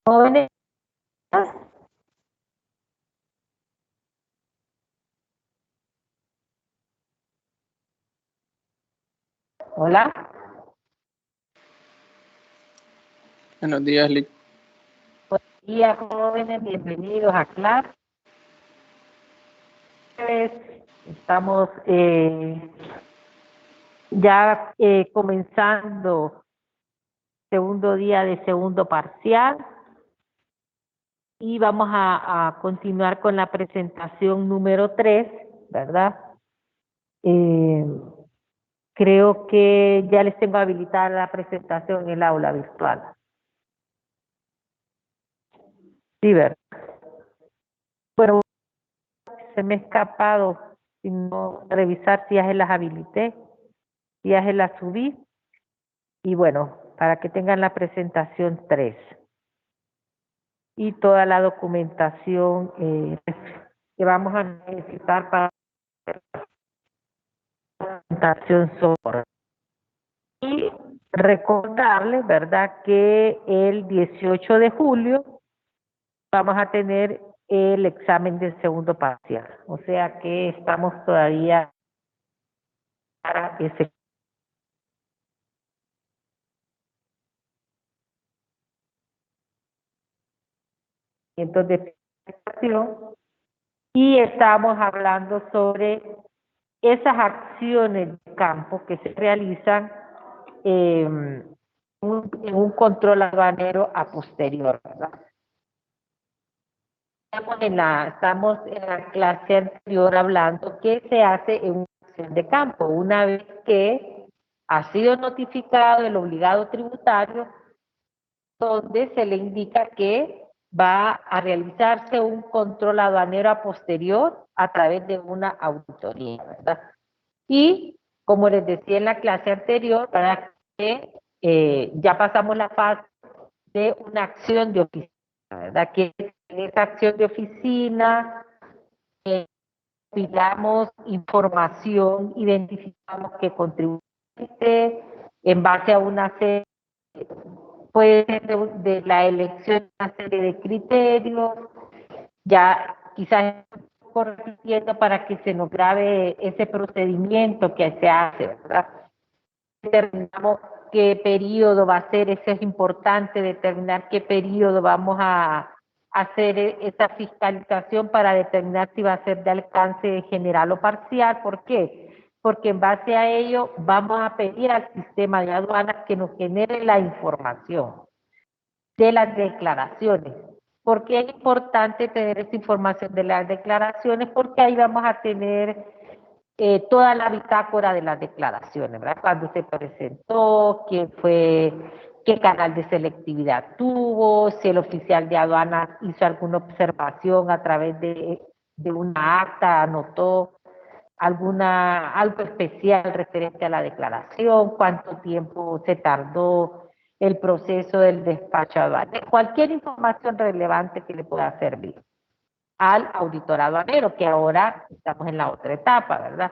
Jóvenes, hola. Buenos días, Lick. Buenos días, jóvenes, bienvenidos a clase. Estamos ya comenzando segundo día de segundo parcial y vamos a continuar con la presentación número 3, ¿verdad? Creo que ya les tengo habilitada la presentación en el aula virtual. Sí, ¿verdad? Bueno, se me ha escapado, sino revisar si ya se las habilité, si ya se las subí. Y bueno, para que tengan la presentación 3 y toda la documentación que vamos a necesitar para la presentación sobre. Y recordarles, ¿verdad?, que el 18 de julio vamos a tener el examen del segundo parcial. O sea que estamos todavía para ese de presentación y estamos hablando sobre esas acciones de campo que se realizan en un control aduanero a posterior, ¿verdad? Estamos en la clase anterior hablando qué se hace en una acción de campo una vez que ha sido notificado el obligado tributario, donde se le indica que va a realizarse un control aduanero a posterior a través de una auditoría, ¿verdad? Y como les decía en la clase anterior, para que ya pasamos la fase de una acción de oficina, ¿verdad? Que en esa acción de oficina pidamos información, identificamos qué contribuyente, en base a una serie, puede ser de la elección de una serie de criterios, ya quizás corrigiendo para que se nos grabe ese procedimiento que se hace, ¿verdad? Determinamos qué periodo va a ser, eso es importante, determinar qué periodo vamos a hacer esa fiscalización para determinar si va a ser de alcance general o parcial. ¿Por qué? Porque en base a ello vamos a pedir al sistema de aduanas que nos genere la información de las declaraciones. ¿Por qué es importante tener esta información de las declaraciones? Porque ahí vamos a tener toda la bitácora de las declaraciones, ¿verdad? Cuando se presentó, quién fue, qué canal de selectividad tuvo, si el oficial de aduanas hizo alguna observación a través de una acta, anotó algo especial referente a la declaración, cuánto tiempo se tardó el proceso del despacho aduanero, cualquier información relevante que le pueda servir al auditor aduanero, que ahora estamos en la otra etapa, ¿verdad?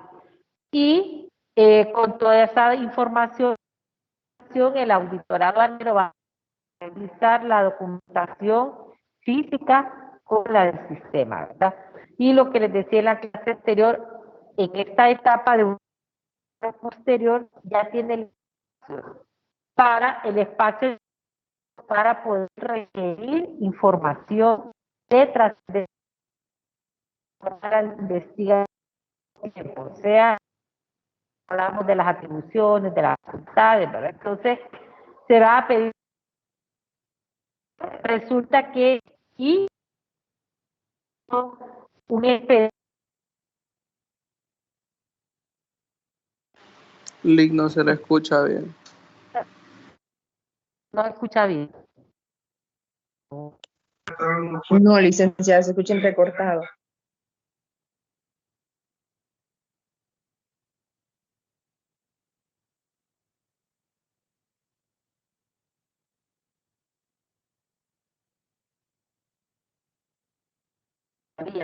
Y con toda esa información, el auditor aduanero va a realizar la documentación física con la del sistema, ¿verdad? Y lo que les decía en la clase anterior, en esta etapa de un posterior ya tiene el espacio para poder requerir información detrás de la investigación, o sea, hablamos de las atribuciones, de las facultades, ¿verdad? Entonces, se va a pedir, resulta que, y un expediente. Lick no se le escucha bien. No escucha bien. No, licenciada, se escucha recortado.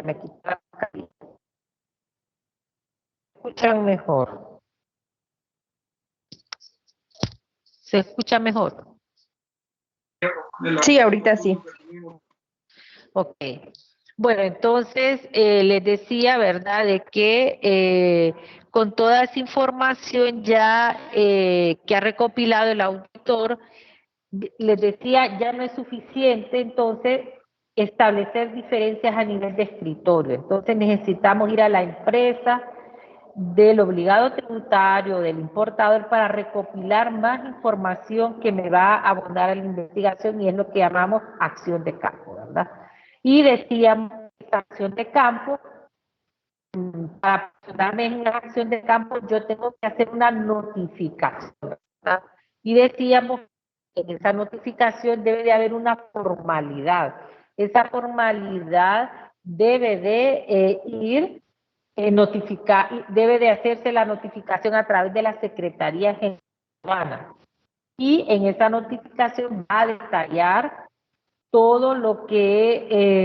Me quito la mascarilla. Escuchan mejor. Se escucha mejor. Sí, ahorita sí. Ok. Bueno, entonces les decía, ¿verdad?, de que con toda esa información ya que ha recopilado el auditor, les decía, ya no es suficiente, entonces, establecer diferencias a nivel de escritorio. Entonces necesitamos ir a la empresa del obligado tributario, del importador, para recopilar más información que me va a abonar a la investigación, y es lo que llamamos acción de campo, ¿verdad? Y decíamos que esta acción de campo, para personarme en una acción de campo, yo tengo que hacer una notificación, ¿verdad? Y decíamos que en esa notificación debe de haber una formalidad. Esa formalidad debe de ir notificar, debe de hacerse la notificación a través de la Secretaría General. Y en esa notificación va a detallar todo lo que,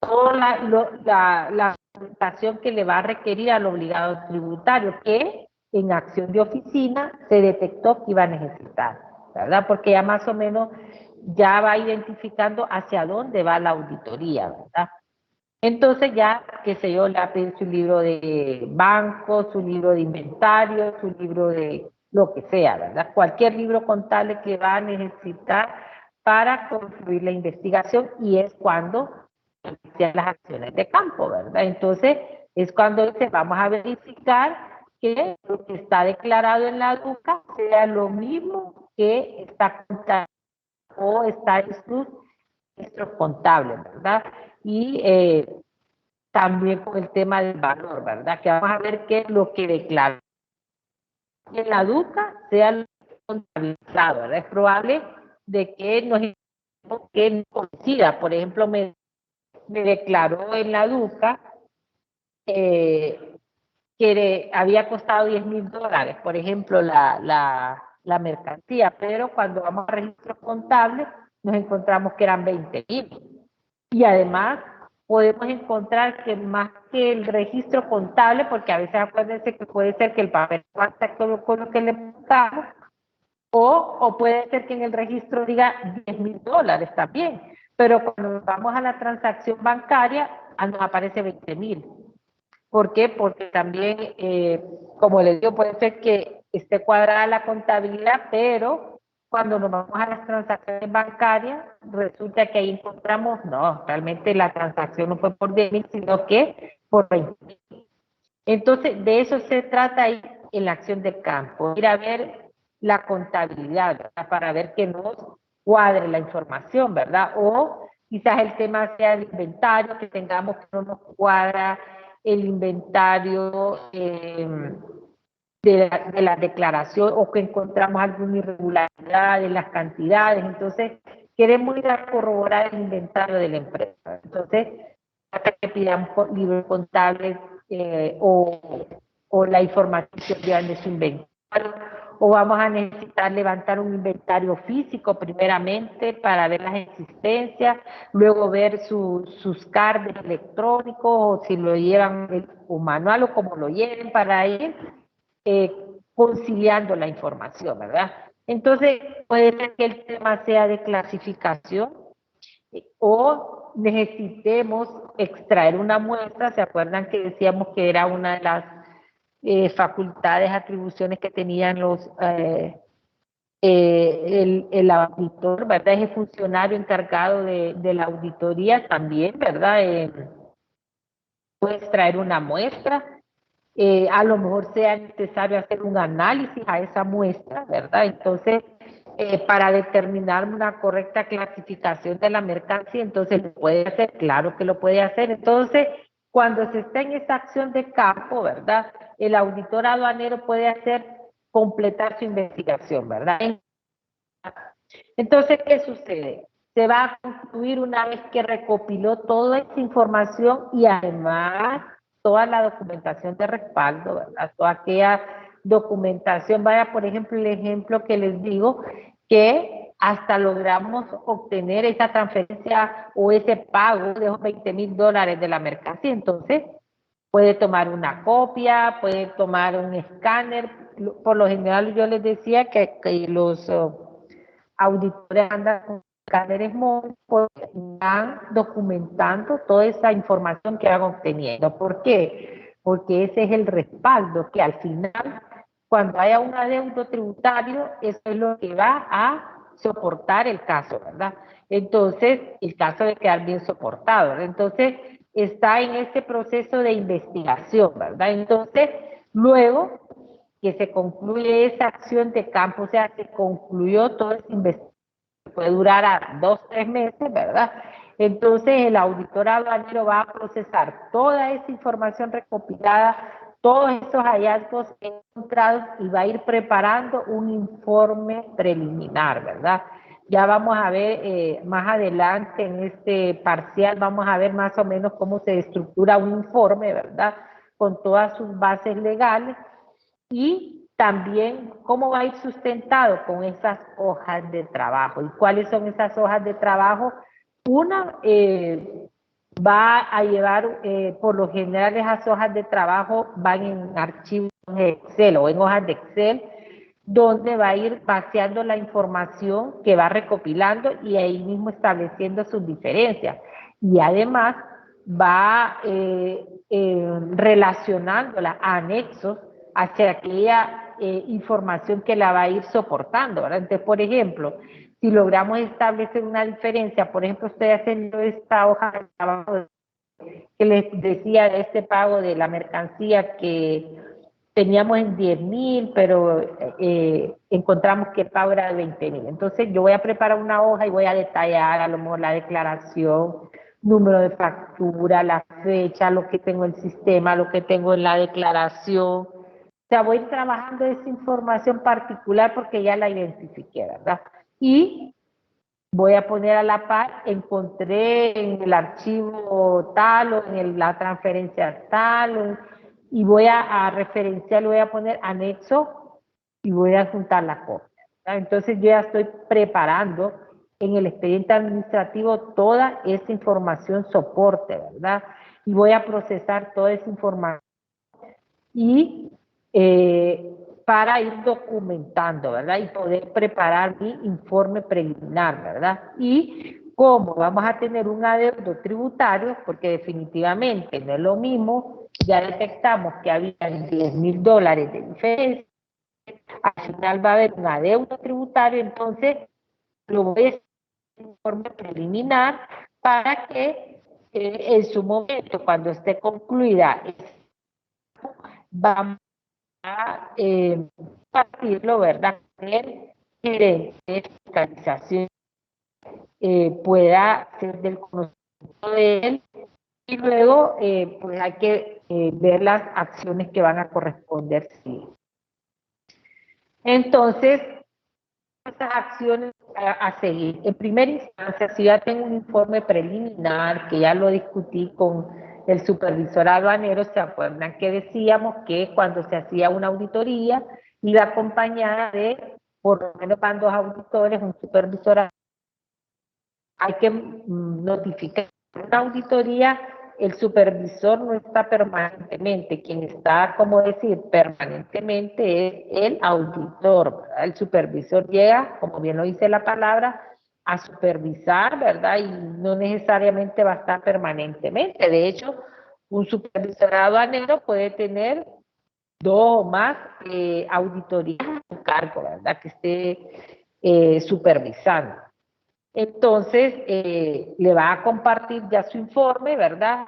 toda la documentación que le va a requerir al obligado tributario, que en acción de oficina se detectó que iba a necesitar, ¿verdad? Porque ya más o menos ya va identificando hacia dónde va la auditoría, ¿verdad? Entonces ya, qué sé yo, le va a pedir su libro de banco, su libro de inventario, su libro de lo que sea, ¿verdad? Cualquier libro contable que va a necesitar para concluir la investigación, y es cuando sean las acciones de campo, ¿verdad? Entonces es cuando dice, vamos a verificar que lo que está declarado en la DUCA sea lo mismo que está contado o está en sus registros contables, ¿verdad? Y también con el tema del valor, ¿verdad? Que vamos a ver qué es lo que declara en la DUCA sea lo contabilizado, ¿verdad? Es probable de que no coincida. Por ejemplo, me declaró en la DUCA que había costado $10,000, por ejemplo, la mercancía, pero cuando vamos a registros contables nos encontramos que eran 20,000. Y además podemos encontrar que más que el registro contable, porque a veces acuérdense que puede ser que el papel basta con lo que le pagamos, o puede ser que en el registro diga $10,000 también, pero cuando vamos a la transacción bancaria nos aparece 20,000. ¿Por qué? Porque también, como les digo, puede ser que esté cuadrada la contabilidad, pero cuando nos vamos a las transacciones bancarias, resulta que ahí encontramos, no, realmente la transacción no fue por 10,000, sino que por 20,000. Entonces, de eso se trata ahí en la acción de campo, ir a ver la contabilidad, ¿verdad? Para ver que nos cuadre la información, ¿verdad? O quizás el tema sea el inventario, que tengamos que no nos cuadra el inventario de la declaración, o que encontramos alguna irregularidad en las cantidades. Entonces, queremos ir a corroborar el inventario de la empresa. Entonces, hasta que pidamos libros contables o la información que llevan de su inventario, o vamos a necesitar levantar un inventario físico primeramente para ver las existencias, luego ver sus cards electrónicos, o si lo llevan o manual, o como lo lleven, para ir conciliando la información, ¿verdad? Entonces puede ser que el tema sea de clasificación, o necesitemos extraer una muestra. ¿Se acuerdan que decíamos que era una de las facultades, atribuciones que tenían el auditor, ¿verdad? Es el funcionario encargado de la auditoría también, ¿verdad? Puede extraer una muestra. A lo mejor sea necesario hacer un análisis a esa muestra, ¿verdad? Entonces, para determinar una correcta clasificación de la mercancía, entonces lo puede hacer, claro que lo puede hacer. Entonces, cuando se está en esta acción de campo, ¿verdad? El auditor aduanero puede completar su investigación, ¿verdad? Entonces, ¿qué sucede? Se va a concluir una vez que recopiló toda esta información, y además toda la documentación de respaldo, ¿verdad? Toda aquella documentación. Vaya, por ejemplo, el ejemplo que les digo, que hasta logramos obtener esa transferencia o ese pago de esos $20,000 de la mercancía. Entonces, puede tomar una copia, puede tomar un escáner. Por lo general, yo les decía que los auditores andan con escáneres móviles, pues, van documentando toda esa información que van obteniendo. ¿Por qué? Porque ese es el respaldo que al final, cuando haya un adeudo tributario, eso es lo que va a soportar el caso, ¿verdad? Entonces, el caso de quedar bien soportado, ¿verdad? Entonces, está en ese proceso de investigación, ¿verdad? Entonces, luego que se concluye esa acción de campo, o sea, se concluyó toda esa investigación, puede durar a 2 o 3 meses, ¿verdad? Entonces el auditor aduanero va a procesar toda esa información recopilada, todos esos hallazgos encontrados y va a ir preparando un informe preliminar, ¿verdad? Ya vamos a ver más adelante en este parcial, vamos a ver más o menos cómo se estructura un informe, ¿verdad? Con todas sus bases legales y también cómo va a ir sustentado con esas hojas de trabajo. ¿Y cuáles son esas hojas de trabajo? Una va a llevar, por lo general esas hojas de trabajo van en archivos de Excel o en hojas de Excel, donde va a ir vaciando la información que va recopilando y ahí mismo estableciendo sus diferencias. Y además va relacionándola a anexos hacia aquella información que la va a ir soportando, ¿verdad? Entonces, por ejemplo, si logramos establecer una diferencia, por ejemplo, estoy haciendo esta hoja de trabajo que les decía de este pago de la mercancía que teníamos en 10,000, pero encontramos que el pago era de 20,000. Entonces yo voy a preparar una hoja y voy a detallar a lo mejor la declaración, número de factura, la fecha, lo que tengo en el sistema, lo que tengo en la declaración. O sea, voy trabajando esa información particular porque ya la identifiqué, ¿verdad? Y voy a poner a la par, encontré en el archivo tal o en la transferencia tal, y voy a referenciar, le voy a poner anexo y voy a juntar la copia. Entonces yo ya estoy preparando en el expediente administrativo toda esa información soporte, ¿verdad? Y voy a procesar toda esa información y para ir documentando, ¿verdad? Y poder preparar mi informe preliminar, ¿verdad? Y como vamos a tener un adeudo tributario, porque definitivamente no es lo mismo, ya detectamos que había $10,000 de diferencia, al final va a haber un adeudo tributario, entonces lo voy a hacer en informe preliminar para que en su momento, cuando esté concluida, vamos a partirlo, ¿verdad? El gerente de fiscalización pueda ser del conocimiento de él y luego pues hay que ver las acciones que van a corresponder. Sí. Entonces, estas acciones a seguir. En primera instancia, si ya tengo un informe preliminar, que ya lo discutí con el supervisor aduanero, se acuerdan que decíamos que cuando se hacía una auditoría, iba acompañada de, por lo menos van 2 auditores, un supervisor. Hay que notificar una auditoría, el supervisor no está permanentemente, quien está, como decir, permanentemente es el auditor, ¿verdad? El supervisor llega, como bien lo dice la palabra, a supervisar, ¿verdad? Y no necesariamente va a estar permanentemente. De hecho, un supervisor aduanero puede tener 2 o más auditorías a su cargo, ¿verdad? Que esté supervisando. Entonces, le va a compartir ya su informe, ¿verdad?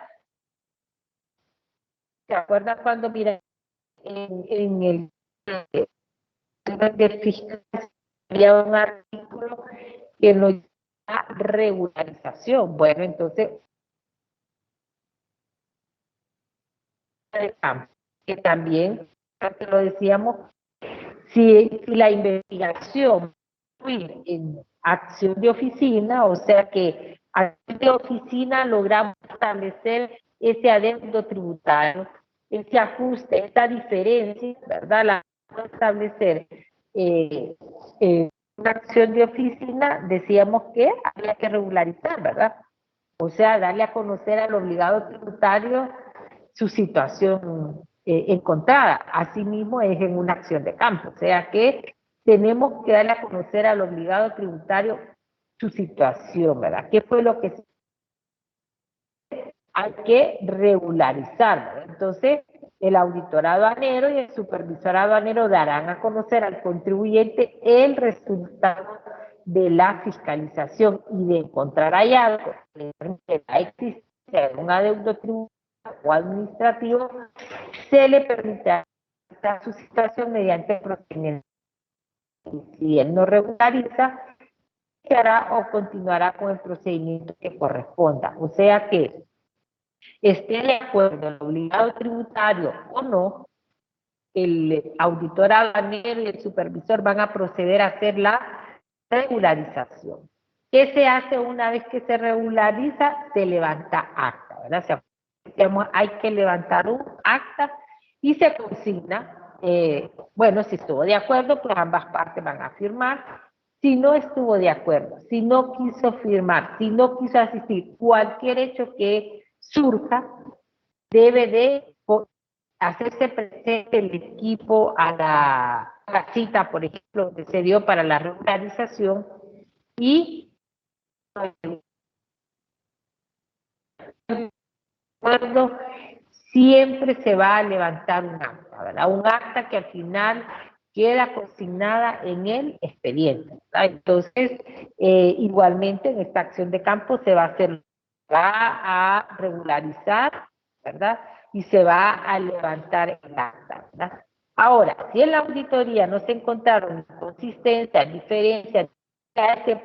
¿Se acuerdan cuando mira en el de fiscalización había un artículo que nos llama regularización? Bueno, entonces, que también, antes lo decíamos, si la investigación fue en acción de oficina, o sea que acción de oficina logramos establecer ese adeudo tributario, ese ajuste, esta diferencia, ¿verdad? La vamos a establecer una acción de oficina, decíamos que había que regularizar, ¿verdad? O sea, darle a conocer al obligado tributario su situación encontrada. Asimismo es en una acción de campo, o sea que tenemos que darle a conocer al obligado tributario su situación, ¿verdad? ¿Qué fue lo que hay que regularizar, ¿verdad? Entonces, el auditor aduanero y el supervisor aduanero darán a conocer al contribuyente el resultado de la fiscalización y de encontrar hallazgo que permite la existencia de un adeudo tributario o administrativo, se le permitirá su situación mediante el procedimiento. Si él no regulariza, se hará o continuará con el procedimiento que corresponda. O sea que esté de acuerdo el obligado tributario o no, el auditor aduanero y el supervisor van a proceder a hacer la regularización. ¿Qué se hace una vez que se regulariza? Se levanta acta, ¿verdad? O sea, hay que levantar un acta y se consigna, bueno, si estuvo de acuerdo, pues ambas partes van a firmar. Si no estuvo de acuerdo, si no quiso firmar, si no quiso asistir, cualquier hecho que surja, debe de hacerse presente el equipo a la cita, por ejemplo, que se dio para la regularización y siempre se va a levantar un acta, ¿verdad? Un acta que al final queda consignada en el expediente, ¿verdad? Entonces, igualmente en esta acción de campo se va a regularizar, ¿verdad? Y se va a levantar el acta, ¿verdad? Ahora, si en la auditoría no se encontraron inconsistencias, diferencias, se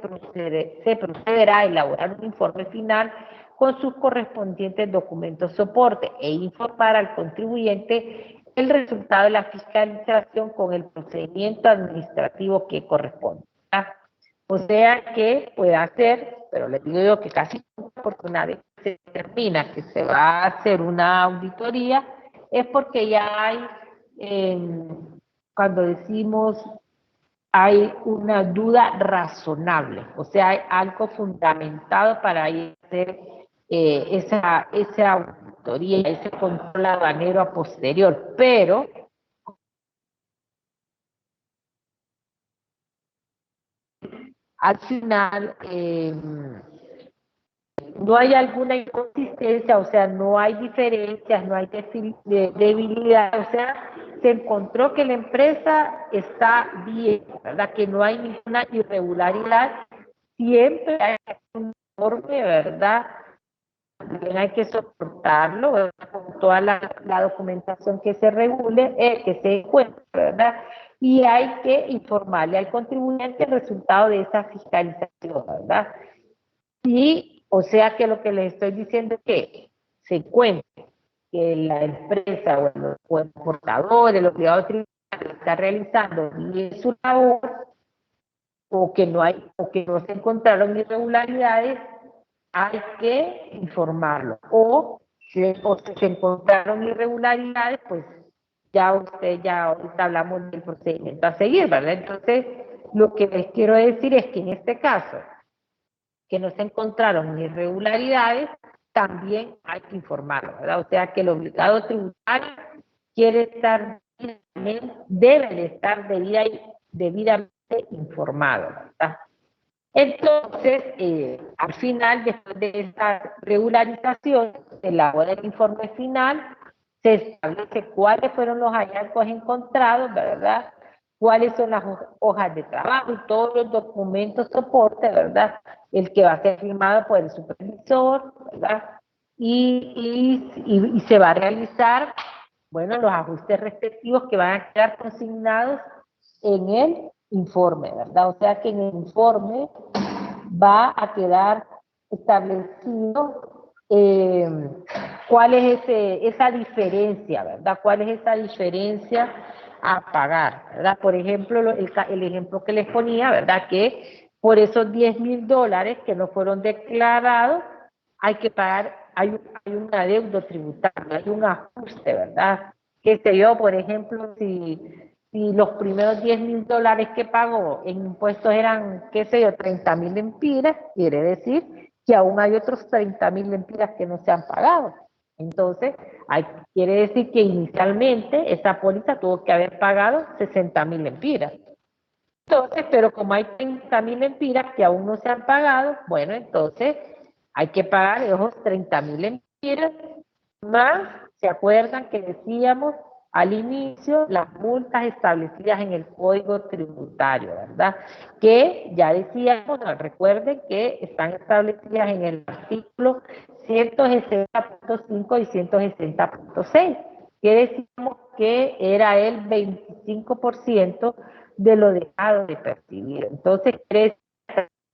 procederá a elaborar un informe final con sus correspondientes documentos soporte e informar al contribuyente el resultado de la fiscalización con el procedimiento administrativo que corresponde, ¿verdad? O sea que puede hacer, pero les digo yo que casi nunca, porque una vez que se determina que se va a hacer una auditoría, es porque ya hay, cuando decimos hay una duda razonable, o sea, hay algo fundamentado para hacer esa auditoría, ese control aduanero a posterior, pero al final no hay alguna inconsistencia, o sea, no hay diferencias, no hay debilidad, o sea, se encontró que la empresa está bien, ¿verdad? Que no hay ninguna irregularidad, siempre hay un informe, ¿verdad? También hay que soportarlo, ¿verdad? Con toda la documentación que se regule, que se encuentre, ¿verdad? Y hay que informarle al contribuyente el resultado de esa fiscalización, ¿verdad? Y, o sea que lo que les estoy diciendo es que se encuentre que la empresa o el portador, el obligado tributario está realizando bien su labor, o que no se encontraron irregularidades, hay que informarlo. O si se encontraron irregularidades, pues ya ahorita hablamos del procedimiento a seguir, ¿verdad? Entonces, lo que les quiero decir es que en este caso, que no se encontraron irregularidades, también hay que informarlo, ¿verdad? O sea que el obligado tributario debe de estar debidamente informado, ¿verdad? Entonces, al final, después de esta regularización, se elabora el informe final, se establece cuáles fueron los hallazgos encontrados, ¿verdad? Cuáles son las hojas de trabajo y todos los documentos soporte, ¿verdad? El que va a ser firmado por el supervisor, ¿verdad? Y se va a realizar, bueno, los ajustes respectivos que van a quedar consignados en el informe, ¿verdad? O sea que en el informe va a quedar establecido cuál es esa diferencia, ¿verdad? ¿Cuál es esa diferencia a pagar, ¿verdad? Por ejemplo, el ejemplo que les ponía, ¿verdad? Que por esos $10,000 que no fueron declarados, hay que pagar, hay un adeudo tributario, hay un ajuste, ¿verdad? Que sé yo, por ejemplo, si los primeros $10,000 que pagó en impuestos eran, qué sé yo, 30,000 lempiras, quiere decir que aún hay otros 30,000 lempiras que no se han pagado. Entonces, quiere decir que inicialmente esa póliza tuvo que haber pagado 60,000 lempiras. Entonces, pero como hay 30.000 lempiras que aún no se han pagado, bueno, entonces hay que pagar esos 30.000 lempiras más, ¿se acuerdan que decíamos al inicio las multas establecidas en el Código Tributario, verdad? Que ya decíamos, no, recuerden que están establecidas en el artículo 160.5 y 160.6, que decíamos que era el 25% de lo dejado de percibir. Entonces, quiere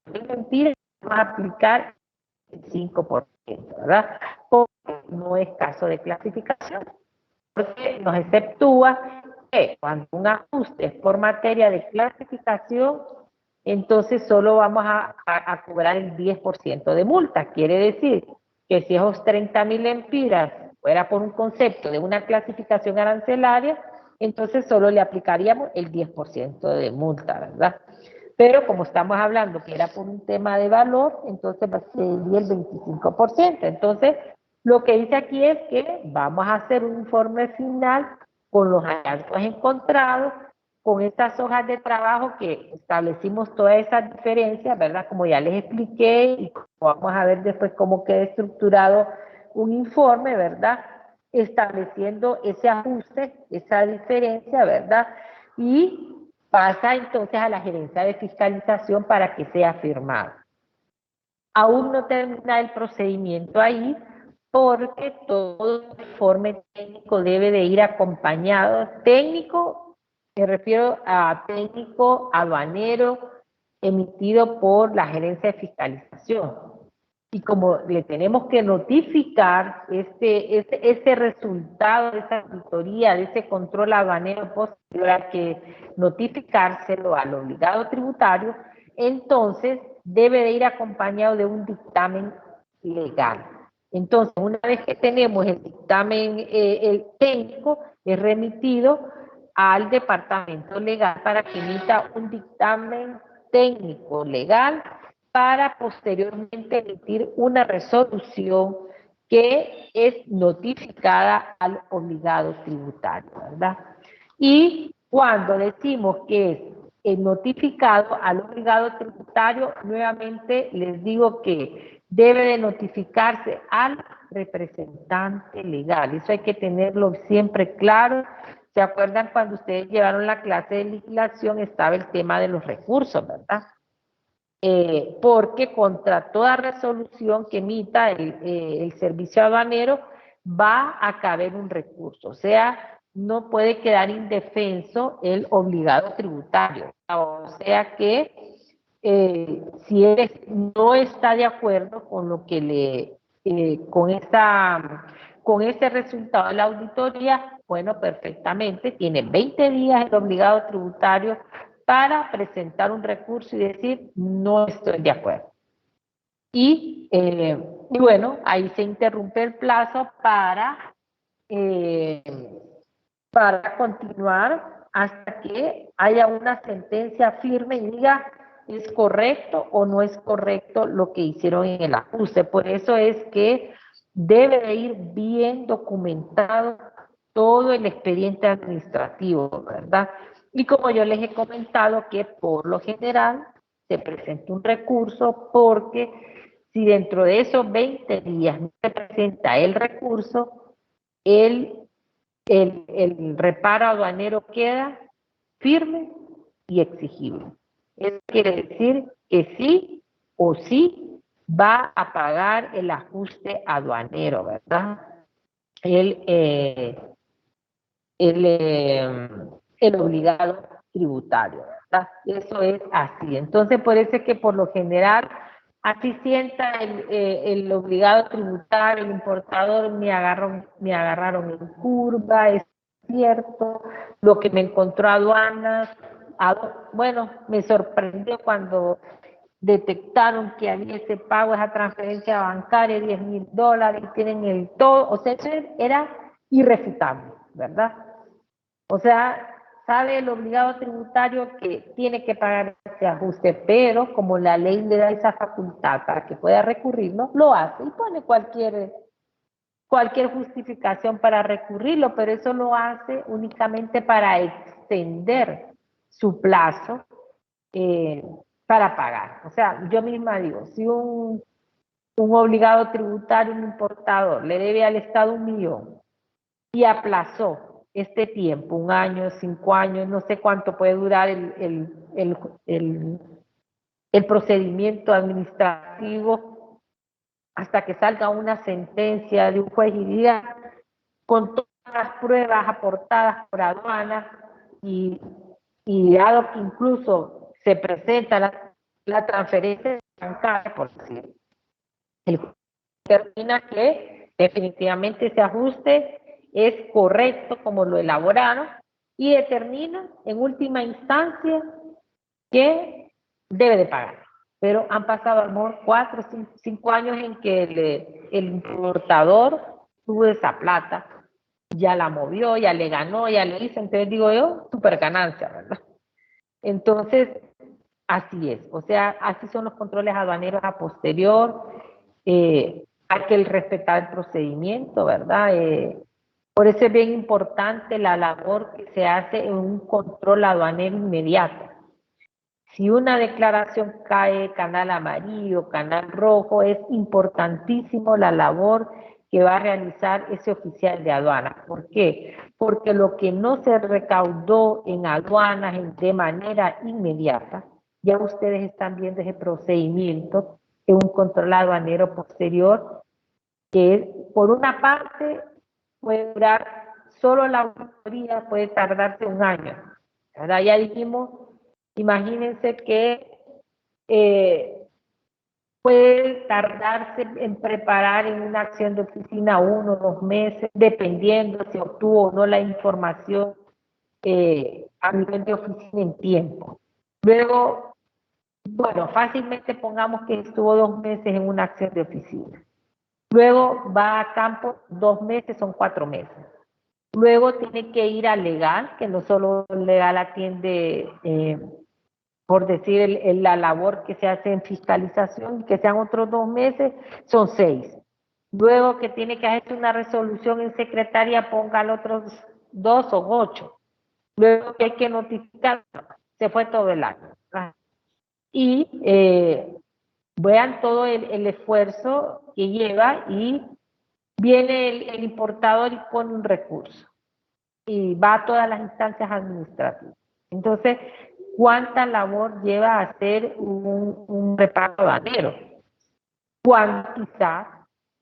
decir que vamos a aplicar el 5%, ¿verdad? Porque no es caso de clasificación, porque nos exceptúa que cuando un ajuste es por materia de clasificación, entonces solo vamos a cobrar el 10% de multa. Quiere decir que si esos 30.000 lempiras fuera por un concepto de una clasificación arancelaria, entonces solo le aplicaríamos el 10% de multa, ¿verdad? Pero como estamos hablando que era por un tema de valor, entonces sería el 25%. Entonces, lo que dice aquí es que vamos a hacer un informe final con los hallazgos encontrados, con estas hojas de trabajo que establecimos todas esas diferencias, ¿verdad? Como ya les expliqué, y vamos a ver después cómo queda estructurado un informe, ¿verdad? Estableciendo ese ajuste, esa diferencia, ¿verdad? Y pasa entonces a la gerencia de fiscalización para que sea firmado. Aún no termina el procedimiento ahí, porque todo informe técnico debe de ir acompañado. Técnico, me refiero a técnico aduanero emitido por la gerencia de fiscalización. Y como le tenemos que notificar ese resultado de esa auditoría, de ese control aduanero posterior, hay que notificárselo al obligado tributario, entonces debe de ir acompañado de un dictamen legal. Entonces, una vez que tenemos el dictamen el técnico, es remitido al departamento legal para que emita un dictamen técnico legal para posteriormente emitir una resolución que es notificada al obligado tributario, ¿verdad? Y cuando decimos que es notificado al obligado tributario, nuevamente les digo que debe de notificarse al representante legal. Eso hay que tenerlo siempre claro. ¿Se acuerdan cuando ustedes llevaron la clase de legislación? Estaba el tema de los recursos, ¿verdad? Porque contra toda resolución que emita el servicio aduanero va a caber un recurso, o sea, no puede quedar indefenso el obligado tributario, o sea que si él no está de acuerdo con lo que con ese resultado de la auditoría, bueno, perfectamente, tiene 20 días el obligado tributario para presentar un recurso y decir, no estoy de acuerdo. Y bueno, ahí se interrumpe el plazo para continuar hasta que haya una sentencia firme y diga es correcto o no es correcto lo que hicieron en el ajuste. Por eso es que debe de ir bien documentado todo el expediente administrativo, ¿verdad? Y como yo les he comentado que por lo general se presenta un recurso porque si dentro de esos 20 días no se presenta el recurso, el reparo aduanero queda firme y exigible. Eso quiere decir que sí o sí va a pagar el ajuste aduanero, ¿verdad? El, el obligado tributario, ¿verdad? Eso es así. Entonces, por eso es que por lo general, así sienta el obligado tributario, el importador, me agarraron en curva, es cierto, lo que me encontró aduanas, bueno, me sorprendió cuando detectaron que había ese pago, esa transferencia bancaria, $10,000, y tienen el todo, o sea, eso era irrefutable, ¿verdad? O sea, sabe el obligado tributario que tiene que pagar ese ajuste, pero como la ley le da esa facultad para que pueda recurrirlo, lo hace y pone cualquier justificación para recurrirlo, pero eso lo hace únicamente para extender su plazo para pagar. O sea, yo misma digo, si un obligado tributario, un importador, le debe al Estado 1 millón y aplazó este tiempo, 1 año, 5 años, no sé cuánto puede durar el procedimiento administrativo hasta que salga una sentencia de un juez y diga, con todas las pruebas aportadas por aduana y dado que incluso se presenta la transferencia bancaria, por decir, el juez determina que definitivamente ese ajuste es correcto como lo elaboraron y determina en última instancia que debe de pagar. Pero han pasado a lo mejor 4 o 5 años en que el importador tuvo esa plata, ya la movió, ya le ganó, ya le hizo, entonces digo yo, super ganancia, ¿verdad? Entonces, así es, o sea, así son los controles aduaneros a posterior, hay que respetar el procedimiento, ¿verdad? Por eso es bien importante la labor que se hace en un control aduanero inmediato. Si una declaración cae canal amarillo, canal rojo, es importantísimo la labor que va a realizar ese oficial de aduanas. ¿Por qué? Porque lo que no se recaudó en aduanas de manera inmediata, ya ustedes están viendo ese procedimiento en un control aduanero posterior, que por una parte puede durar, solo la auditoría puede tardarse 1 año. ¿Verdad? Ya dijimos, imagínense que puede tardarse en preparar en una acción de oficina 1 o 2 meses, dependiendo si obtuvo o no la información a nivel de oficina en tiempo. Luego, bueno, fácilmente pongamos que estuvo 2 meses en una acción de oficina. Luego va a campo, 2 meses, son 4 meses. Luego tiene que ir a legal, que no solo legal atiende, por decir, la labor que se hace en fiscalización, que sean otros 2 meses, son 6. Luego que tiene que hacer una resolución en secretaría, ponga los otros 2 o 8. Luego que hay que notificar, se fue todo el año. Y vean todo el esfuerzo que lleva y viene el importador y pone un recurso y va a todas las instancias administrativas. Entonces, ¿cuánta labor lleva a hacer un reparo aduanero? Cuando quizás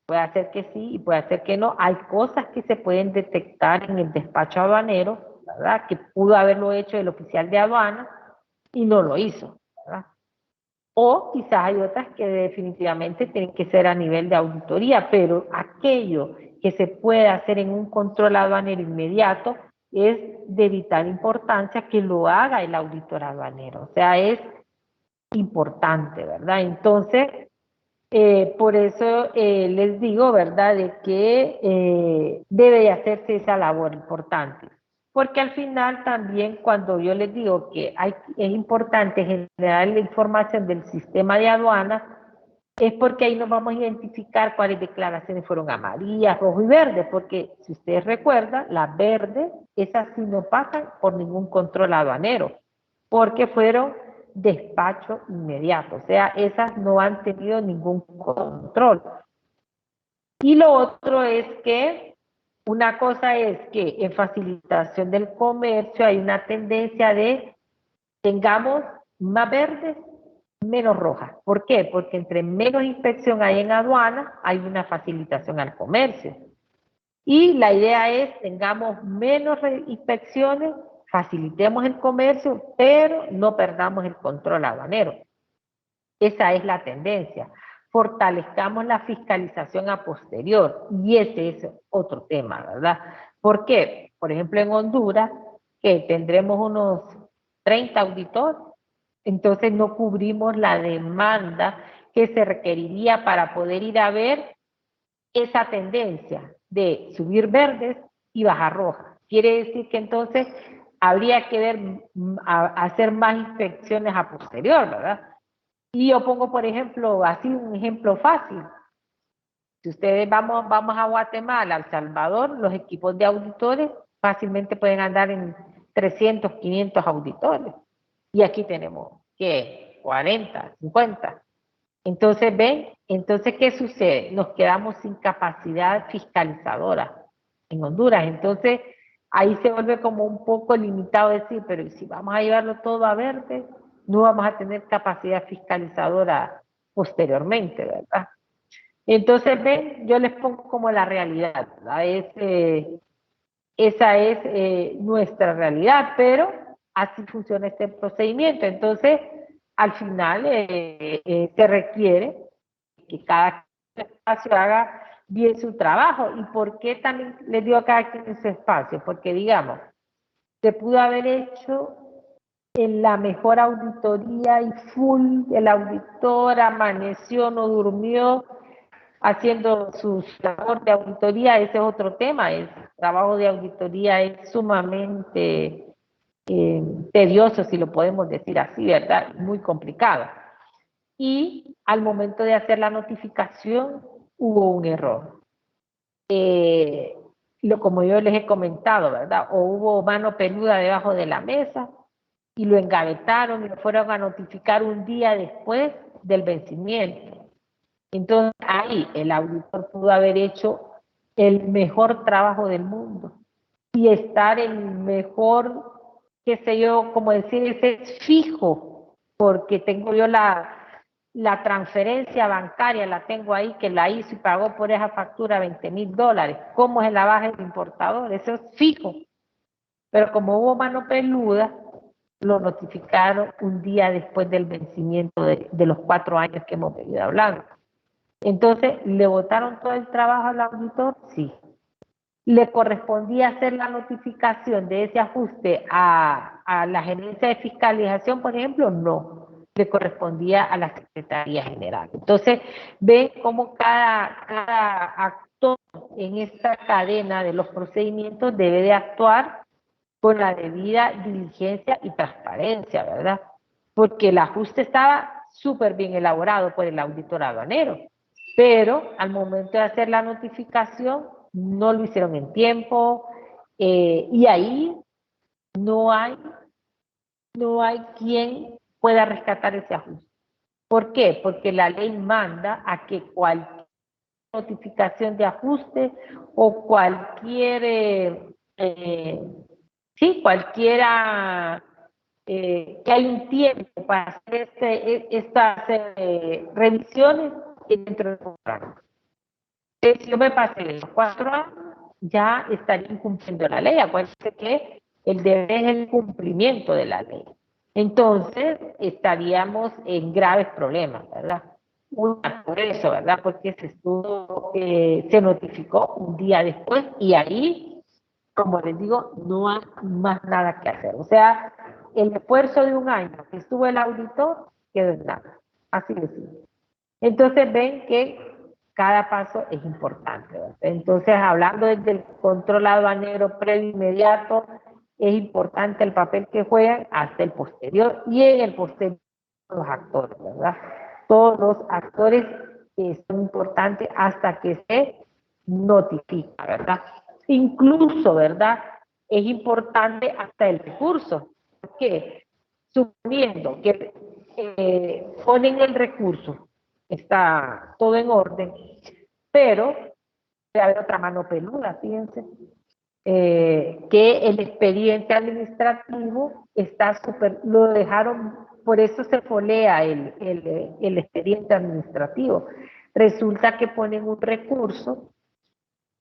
puede ser que sí y puede ser que no. Hay cosas que se pueden detectar en el despacho aduanero, ¿verdad? Que pudo haberlo hecho el oficial de aduana y no lo hizo, ¿verdad? O quizás hay otras que definitivamente tienen que ser a nivel de auditoría, pero aquello que se puede hacer en un control aduanero inmediato es de vital importancia que lo haga el auditor aduanero. O sea, es importante, ¿verdad? Entonces, por eso les digo, ¿verdad?, de que debe de hacerse esa labor importante. Porque al final también cuando yo les digo que es importante generar la información del sistema de aduanas, es porque ahí nos vamos a identificar cuáles declaraciones fueron amarillas, rojo y verde, porque si ustedes recuerdan, las verdes, esas sí no pasan por ningún control aduanero, porque fueron despacho inmediato, o sea, esas no han tenido ningún control. Y lo otro es que una cosa es que en facilitación del comercio hay una tendencia de tengamos más verdes, menos rojas. ¿Por qué? Porque entre menos inspección hay en aduana, hay una facilitación al comercio. Y la idea es tengamos menos inspecciones, facilitemos el comercio, pero no perdamos el control aduanero. Esa es la tendencia. Fortalezcamos la fiscalización a posterior. Y ese es otro tema, ¿verdad? ¿Por qué? Por ejemplo, en Honduras, que tendremos unos 30 auditores, entonces no cubrimos la demanda que se requeriría para poder ir a ver esa tendencia de subir verdes y bajar rojas. Quiere decir que entonces habría que ver, hacer más inspecciones a posterior, ¿verdad? Y yo pongo, por ejemplo, así un ejemplo fácil. Si ustedes vamos a Guatemala, El Salvador, los equipos de auditores fácilmente pueden andar en 300, 500 auditores. Y aquí tenemos ¿qué? 40, 50. Entonces, ¿ven? Entonces, ¿qué sucede? Nos quedamos sin capacidad fiscalizadora en Honduras. Entonces, ahí se vuelve como un poco limitado decir, pero si vamos a llevarlo todo a verde, no vamos a tener capacidad fiscalizadora posteriormente, ¿verdad? Entonces, ven, yo les pongo como la realidad, ¿verdad? Esa es nuestra realidad, pero así funciona este procedimiento. Entonces, al final se requiere que cada espacio haga bien su trabajo. ¿Y por qué también les digo a cada quien en su espacio? Porque, digamos, se pudo haber hecho en la mejor auditoría y full, el auditor amaneció, no durmió, haciendo su labor de auditoría. Ese es otro tema, el trabajo de auditoría es sumamente tedioso, si lo podemos decir así, ¿verdad? Muy complicado. Y al momento de hacer la notificación hubo un error. Como yo les he comentado, ¿verdad? O hubo mano peluda debajo de la mesa y lo engavetaron y lo fueron a notificar un día después del vencimiento. Entonces ahí el auditor pudo haber hecho el mejor trabajo del mundo y estar en el mejor, qué sé yo, como decir, ese es fijo, porque tengo yo la transferencia bancaria, la tengo ahí, que la hizo y pagó por esa factura $20,000. ¿Cómo es la baja del importador? Eso es fijo. Pero como hubo mano peluda, lo notificaron un día después del vencimiento de los 4 años que hemos venido hablando. Entonces, ¿le botaron todo el trabajo al auditor? Sí. ¿Le correspondía hacer la notificación de ese ajuste a la gerencia de fiscalización, por ejemplo? No. Le correspondía a la Secretaría General. Entonces, ven cómo cada actor en esta cadena de los procedimientos debe de actuar con la debida diligencia y transparencia, ¿verdad? Porque el ajuste estaba súper bien elaborado por el auditor aduanero, pero al momento de hacer la notificación no lo hicieron en tiempo, y ahí no hay quien pueda rescatar ese ajuste. ¿Por qué? Porque la ley manda a que cualquier notificación de ajuste o cualquier, cualquiera, que hay un tiempo para hacer estas revisiones dentro del contrato. Si yo me pasé los 4 años, ya estaría incumpliendo la ley. Acuérdense que el deber es el cumplimiento de la ley. Entonces, estaríamos en graves problemas, ¿verdad? Una, por eso, ¿verdad? Porque se notificó un día después y ahí, como les digo, no hay más nada que hacer. O sea, el esfuerzo de un año que estuvo el auditor quedó en nada. Así de simple. Entonces ven que cada paso es importante, ¿verdad? Entonces, hablando desde el control aduanero previo inmediato, es importante el papel que juegan hasta el posterior y en el posterior los actores, ¿verdad? Todos los actores son importantes hasta que se notifica, ¿verdad? Incluso, ¿verdad? Es importante hasta el recurso. ¿Por qué? Suponiendo que ponen el recurso, está todo en orden, pero debe haber otra mano peluda, fíjense, que el expediente administrativo está lo dejaron, por eso se folea el expediente administrativo. Resulta que ponen un recurso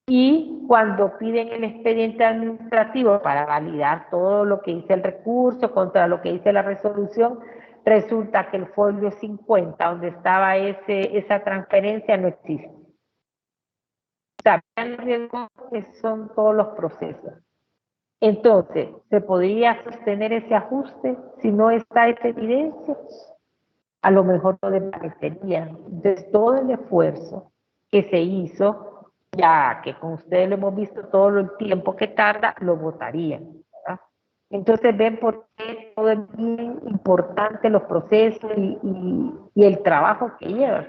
y cuando piden el expediente administrativo para validar todo lo que dice el recurso contra lo que dice la resolución, resulta que el folio 50, donde estaba esa transferencia, no existe. ¿Saben los riesgos que son todos los procesos? Entonces, ¿se podría sostener ese ajuste si no está esa evidencia? A lo mejor no desvanecería. Entonces, todo el esfuerzo que se hizo, ya que con ustedes lo hemos visto todo el tiempo que tarda, lo votarían, ¿verdad? Entonces ven por qué todo es bien importante, los procesos y el trabajo que lleva.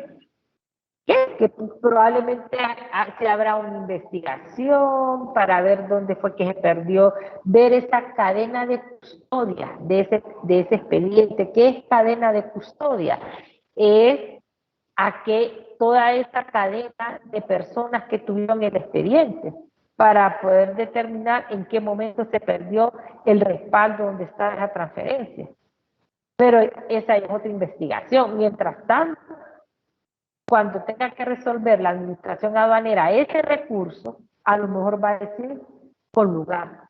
que probablemente se habrá una investigación para ver dónde fue que se perdió, ver esa cadena de custodia de ese expediente. ¿Qué es cadena de custodia? Es a que toda esa cadena de personas que tuvieron el expediente para poder determinar en qué momento se perdió el respaldo donde está esa transferencia. Pero esa es otra investigación. Mientras tanto, cuando tenga que resolver la administración aduanera ese recurso, a lo mejor va a decir con lugar.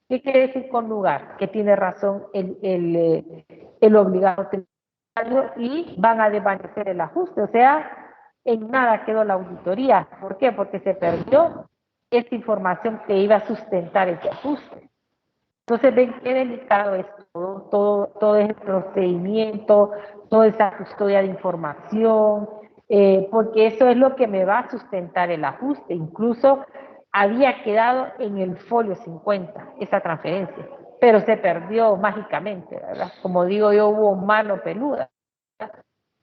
¿Qué quiere decir con lugar? Que tiene razón el obligado tributario y van a desvanecer el ajuste. O sea, en nada quedó la auditoría. ¿Por qué? Porque se perdió esta información que iba a sustentar ese ajuste. Entonces, ven qué delicado es todo ese procedimiento, toda esa custodia de información, porque eso es lo que me va a sustentar el ajuste. Incluso había quedado en el folio 50 esa transferencia, pero se perdió mágicamente, ¿verdad? Como digo yo, hubo mano peluda.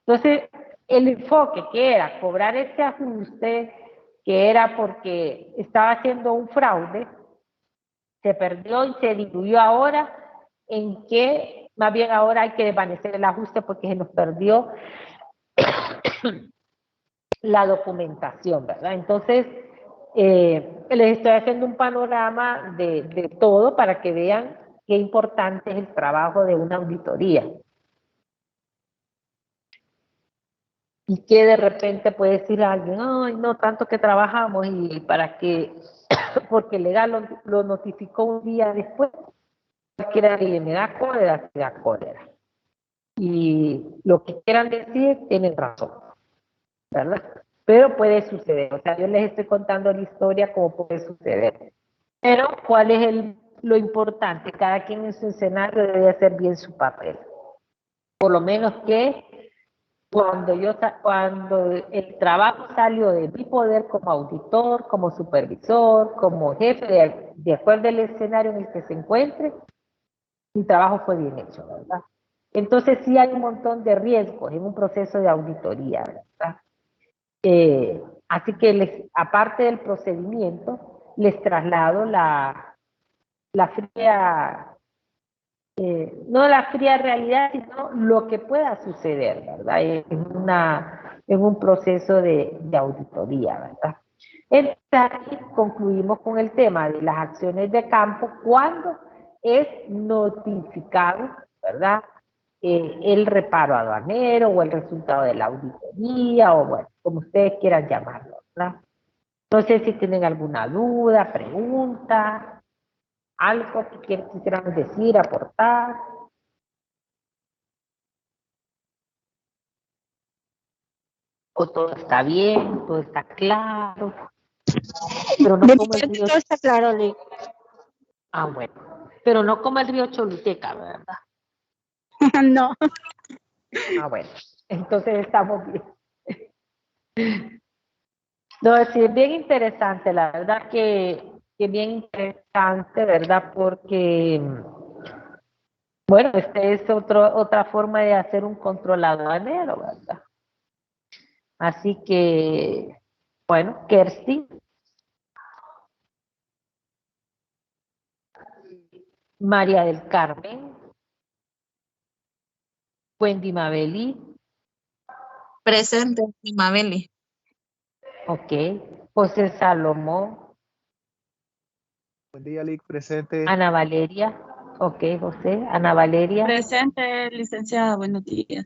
Entonces, el enfoque que era cobrar ese ajuste, que era porque estaba haciendo un fraude, se perdió y se diluyó ahora en que más bien ahora hay que desvanecer el ajuste porque se nos perdió la documentación, ¿verdad? Entonces, les estoy haciendo un panorama de todo para que vean qué importante es el trabajo de una auditoría. Y que de repente puede decir a alguien, ay, no, tanto que trabajamos y para que, porque legal lo notificó un día después, cualquiera me da cólera, se da cólera. Y lo que quieran decir, tienen razón, ¿verdad? Pero puede suceder, o sea, yo les estoy contando la historia como puede suceder. Pero, ¿cuál es lo importante? Cada quien en su escenario debe hacer bien su papel. Por lo menos que cuando el trabajo salió de mi poder como auditor, como supervisor, como jefe, de acuerdo al escenario en el que se encuentre, mi trabajo fue bien hecho, ¿verdad? Entonces sí hay un montón de riesgos en un proceso de auditoría, ¿verdad? Así que aparte del procedimiento, les traslado la fría, no la fría realidad, sino lo que pueda suceder, ¿verdad? En un proceso de auditoría, ¿verdad? Entonces, concluimos con el tema de las acciones de campo cuando es notificado, ¿verdad? El reparo aduanero o el resultado de la auditoría o bueno, como ustedes quieran llamarlo, ¿verdad? No sé si tienen alguna duda, pregunta, algo que quisieran decir, aportar. O todo está bien, todo está claro. Pero no como el río. Todo está claro, Lick. Ah, bueno. Pero no como el río Choluteca, ¿verdad? No. Ah, bueno. Entonces estamos bien. No, sí, es bien interesante, la verdad que es bien interesante, ¿verdad? Porque, bueno, es otra forma de hacer un control aduanero, ¿verdad? Así que, bueno, Kerstin. María del Carmen. Wendy Mabeli. Presente, Mabeli. Ok. José Salomón. Buen día, Lick, presente. Ana Valeria. Ok, José. Ana Valeria. Presente, licenciada, buenos días.